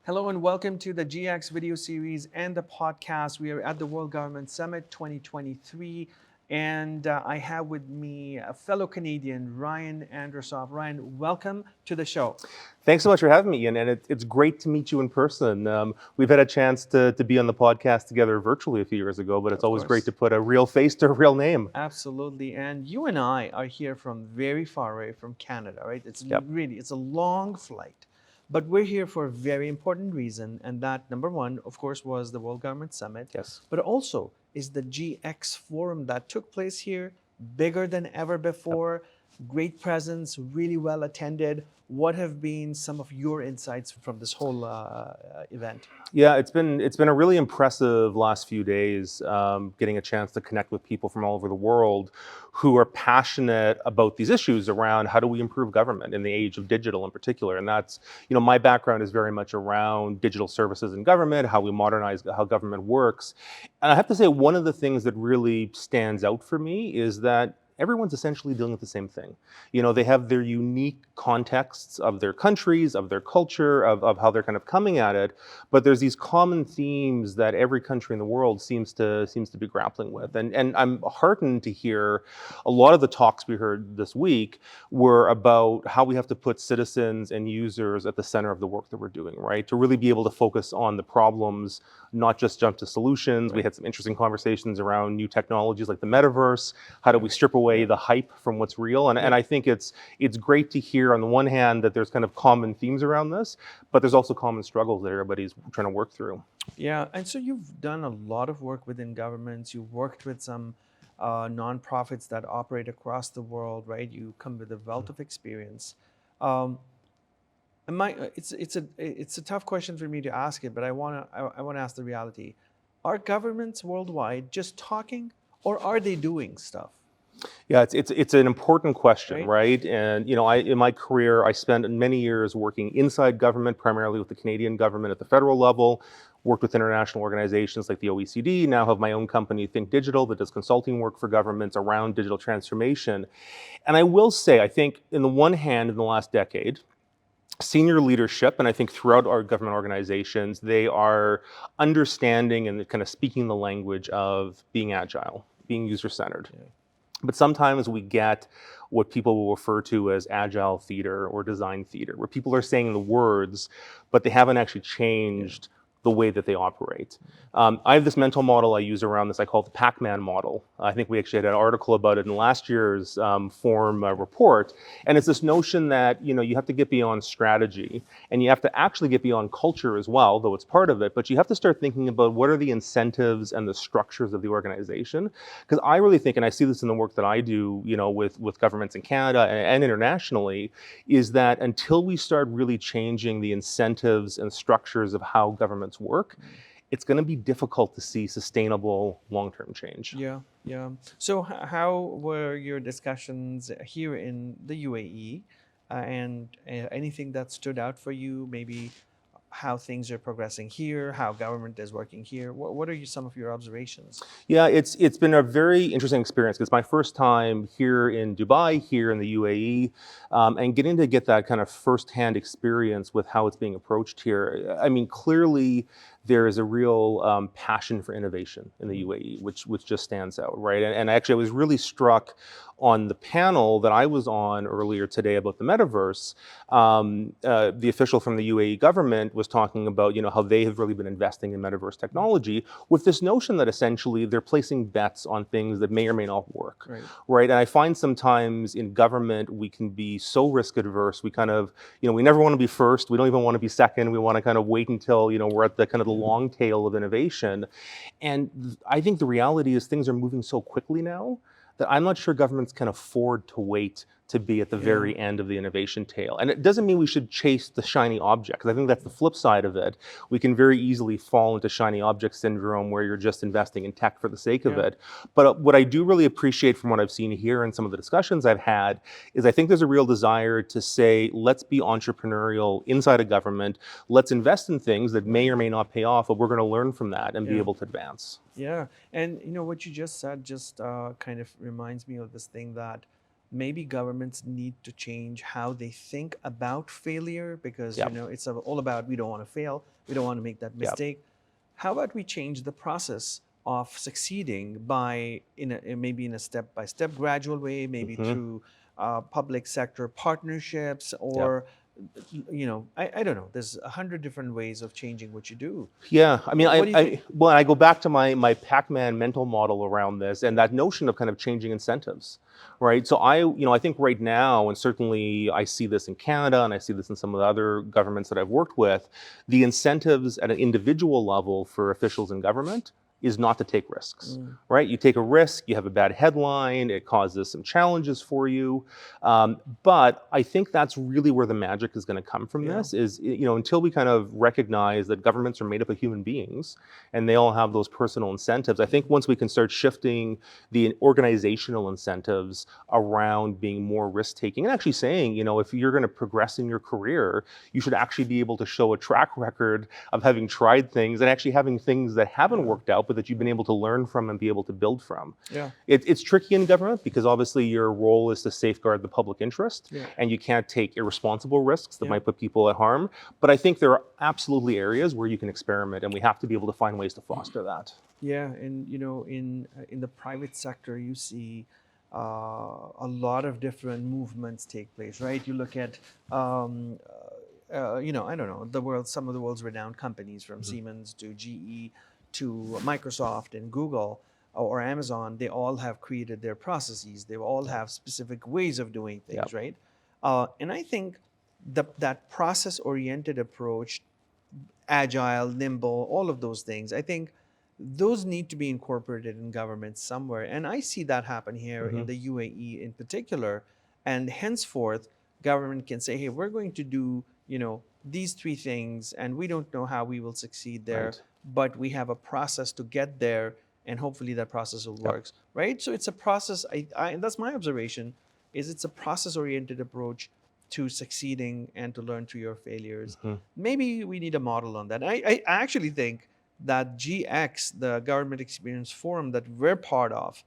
Hello and welcome to the GX video series and the podcast. We are at the World Government Summit 2023, and I have with me a fellow Canadian, Ryan Androsoff. Ryan, welcome to the show. Thanks so much for having me, Ian, and it's great to meet you in person. We've had a chance to be on the podcast together virtually a few years ago, but it's Of always great course. to put a real face to a real name. Absolutely. And you and I are here from very far away from Canada, right? Yep. It's a long flight. But we're here for a very important reason, and that number one, of course, was the World Government Summit, Yes. but also is the GX Forum that took place here, bigger than ever Yep. before, great presence, really well attended. What have been some of your insights from this whole event? Yeah, it's been a really impressive last few days, getting a chance to connect with people from all over the world who are passionate about these issues around how do we improve government in the age of digital in particular. And that's, my background is very much around digital services in government, how we modernize how government works. And I have to say, one of the things that really stands out for me is that everyone's essentially dealing with the same thing. They have their unique contexts of their countries, of their culture, of how they're kind of coming at it, but there's these common themes that every country in the world seems to be grappling with. And I'm heartened to hear a lot of the talks we heard this week were about how we have to put citizens and users at the center of the work that we're doing, right? To really be able to focus on the problems, not just jump to solutions. We had some interesting conversations around new technologies like the metaverse. How do we strip away the hype from what's real? And I think it's great to hear on the one hand that there's kind of common themes around this, but there's also common struggles that everybody's trying to work through. Yeah, and so you've done a lot of work within governments. You've worked with some nonprofits that operate across the world, right? You come with a wealth of experience. Um, it's a tough question for me to ask it, but I wanna ask the reality. Are governments worldwide just talking, or are they doing stuff? Yeah, it's an important question, Right? right? And in my career, I spent many years working inside government, primarily with the Canadian government at the federal level. Worked with international organizations like the OECD. Now have my own company, Think Digital, that does consulting work for governments around digital transformation. And I will say, I think, in the one hand, in the last decade, senior leadership, and I think throughout our government organizations, they are understanding and kind of speaking the language of being agile, being user-centered. Yeah. But sometimes we get what people will refer to as agile theater or design theater, where people are saying the words, but they haven't actually changed the way that they operate. I have this mental model I use around this. I call it the Pac-Man model. I think we actually had an article about it in last year's Forum report. And it's this notion that you have to get beyond strategy, and you have to actually get beyond culture as well, though it's part of it. But you have to start thinking about what are the incentives and the structures of the organization. Because I really think, and I see this in the work that I do, with governments in Canada and internationally, is that until we start really changing the incentives and structures of how governments work, it's going to be difficult to see sustainable long-term change. Yeah, yeah. So how were your discussions here in the UAE, and anything that stood out for you? Maybe how things are progressing here, how government is working here. What are some of your observations? Yeah, it's been a very interesting experience. It's my first time here in Dubai, here in the UAE, and getting to get that kind of firsthand experience with how it's being approached here. I mean, clearly there is a real passion for innovation in the UAE, which just stands out, right? And actually, I was really struck on the panel that I was on earlier today about the metaverse. The official from the UAE government was talking about how they have really been investing in metaverse technology with this notion that essentially they're placing bets on things that may or may not work, Right. right? And I find sometimes in government we can be so risk adverse. We kind of, we never want to be first. We don't even want to be second. We want to kind of wait until we're at the kind of the long tail of innovation. And I think the reality is things are moving so quickly now that I'm not sure governments can afford to wait to be at the very end of the innovation tail. And it doesn't mean we should chase the shiny object, because I think that's the flip side of it. We can very easily fall into shiny object syndrome where you're just investing in tech for the sake of it. But what I do really appreciate from what I've seen here and some of the discussions I've had is I think there's a real desire to say, let's be entrepreneurial inside a government. Let's invest in things that may or may not pay off, but we're going to learn from that and be able to advance. Yeah, and what you just said just kind of reminds me of this thing that maybe governments need to change how they think about failure, because Yeah, it's all about, we don't want to fail, we don't want to make that yeah. mistake. How about we change the process of succeeding by, maybe in a step by step gradual way, maybe Hmm. through public sector partnerships, Yeah. or I don't know, there's 100 different ways of changing what you do. Yeah, I mean, What do you think? well, I go back to my Pac-Man mental model around this, and that notion of kind of changing incentives, right? So I think right now, and certainly I see this in Canada, and I see this in some of the other governments that I've worked with, the incentives at an individual level for officials in government is not to take risks, Mm, right? You take a risk, you have a bad headline, it causes some challenges for you. But I think that's really where the magic is going to come from yeah. this is, until we kind of recognize that governments are made up of human beings and they all have those personal incentives. I think once we can start shifting the organizational incentives around being more risk taking and actually saying, if you're going to progress in your career, you should actually be able to show a track record of having tried things and actually having things that haven't Yeah. worked out, but that you've been able to learn from and be able to build from. Yeah. It's tricky in government because obviously your role is to safeguard the public interest Yeah. and you can't take irresponsible risks that Yeah. might put people at harm. But I think there are absolutely areas where you can experiment and we have to be able to find ways to foster that. Yeah, and in the private sector, you see a lot of different movements take place, right? You look at I don't know, some of the world's renowned companies, from Mhm. Siemens to GE to Microsoft and Google or Amazon. They all have created their processes. They all Yeah. have specific ways of doing Yeah. things, right? And I think that process-oriented approach, agile, nimble, all of those things, I think those need to be incorporated in government somewhere. And I see that happen here in Hmm. the UAE in particular. And henceforth, government can say, hey, we're going to do, these three things, and we don't know how we will succeed there, Right. but we have a process to get there, and hopefully that process will Yep. work, right? So it's a process. And that's my observation, is it's a process-oriented approach to succeeding and to learn through your failures. Hmm. Maybe we need a model on that. I actually think that GX, the Government Experience Forum that we're part of,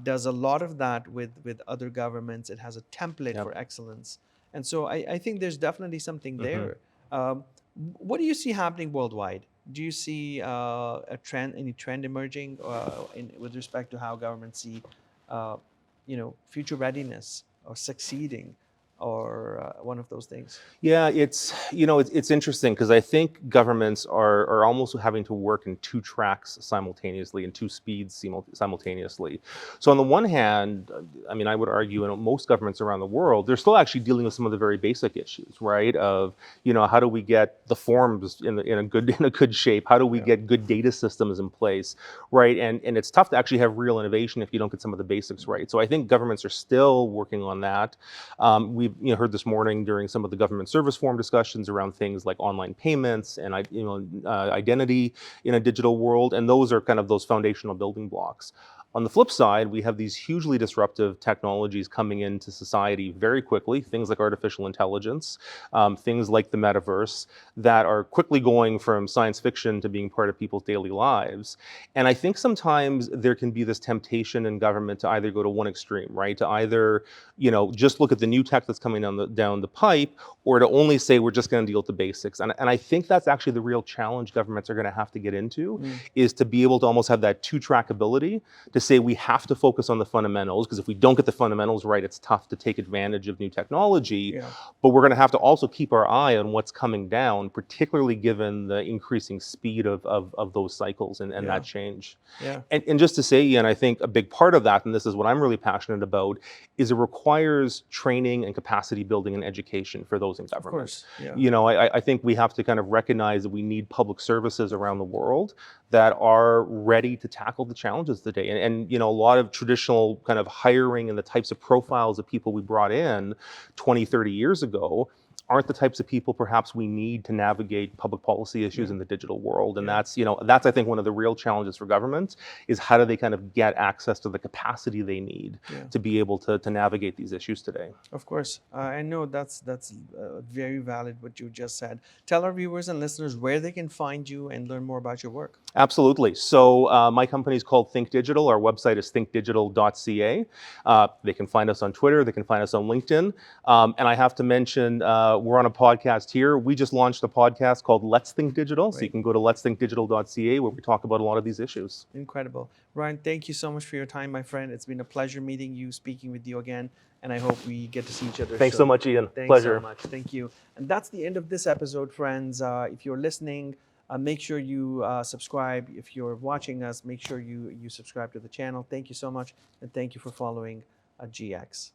does a lot of that with other governments. It has a template Yep. for excellence. And so I think there's definitely something Hmm. there. Um, what do you see happening worldwide? Do you see any trend emerging with respect to how governments see, uh, future readiness or succeeding, or one of those things? Yeah, it's interesting because I think governments are almost having to work in two tracks simultaneously, in two speeds simultaneously. So on the one hand, I mean, I would argue in most governments around the world, they're still actually dealing with some of the very basic issues, right? Of how do we get the forms in a good in a good shape? How do we Yeah. get good data systems in place, right? And it's tough to actually have real innovation if you don't get some of the basics right. So I think governments are still working on that. We've heard this morning during some of the government service forum discussions around things like online payments and identity in a digital world, and those are kind of those foundational building blocks. On the flip side, we have these hugely disruptive technologies coming into society very quickly, things like artificial intelligence, things like the metaverse, that are quickly going from science fiction to being part of people's daily lives. And I think sometimes there can be this temptation in government to either go to one extreme, right? To either just look at the new tech that's coming down the pipe, or to only say we're just going to deal with the basics. And I think that's actually the real challenge governments are going to have to get into, Mm, is to be able to almost have that two-track ability to say we have to focus on the fundamentals, because if we don't get the fundamentals right, it's tough to take advantage of new technology. yeah. But we're going to have to also keep our eye on what's coming down, particularly given the increasing speed of those cycles and Yeah. that change. Yeah. And just to say, Ian, I think a big part of that, and this is what I'm really passionate about, is it requires training and capacity building and education for those in Of government. course. Yeah. I think we have to kind of recognize that we need public services around the world that are ready to tackle the challenges today. And a lot of traditional kind of hiring and the types of profiles of people we brought in 20, 30 years ago aren't the types of people perhaps we need to navigate public policy issues Yeah. in the digital world. And Yeah. that's I think one of the real challenges for governments, is how do they kind of get access to the capacity they need Yeah. to be able to navigate these issues today. Of course. I know that's very valid what you just said. Tell our viewers and listeners where they can find you and learn more about your work. Absolutely. So my company is called Think Digital. Our website is thinkdigital.ca. They can find us on Twitter. They can find us on LinkedIn. And I have to mention, we're on a podcast here. We just launched a podcast called Let's Think Digital. So you Great. can go to letsthinkdigital.ca where we talk about a lot of these issues. Incredible. Ryan, thank you so much for your time, my friend. It's been a pleasure meeting you, speaking with you again, and I hope we get to see each other Thanks so soon. much, Ian. Thanks so Pleasure. much. Thank you. And that's the end of this episode, friends. If you're listening, make sure you subscribe. If you're watching us, make sure you subscribe to the channel. Thank you so much, and thank you for following GX.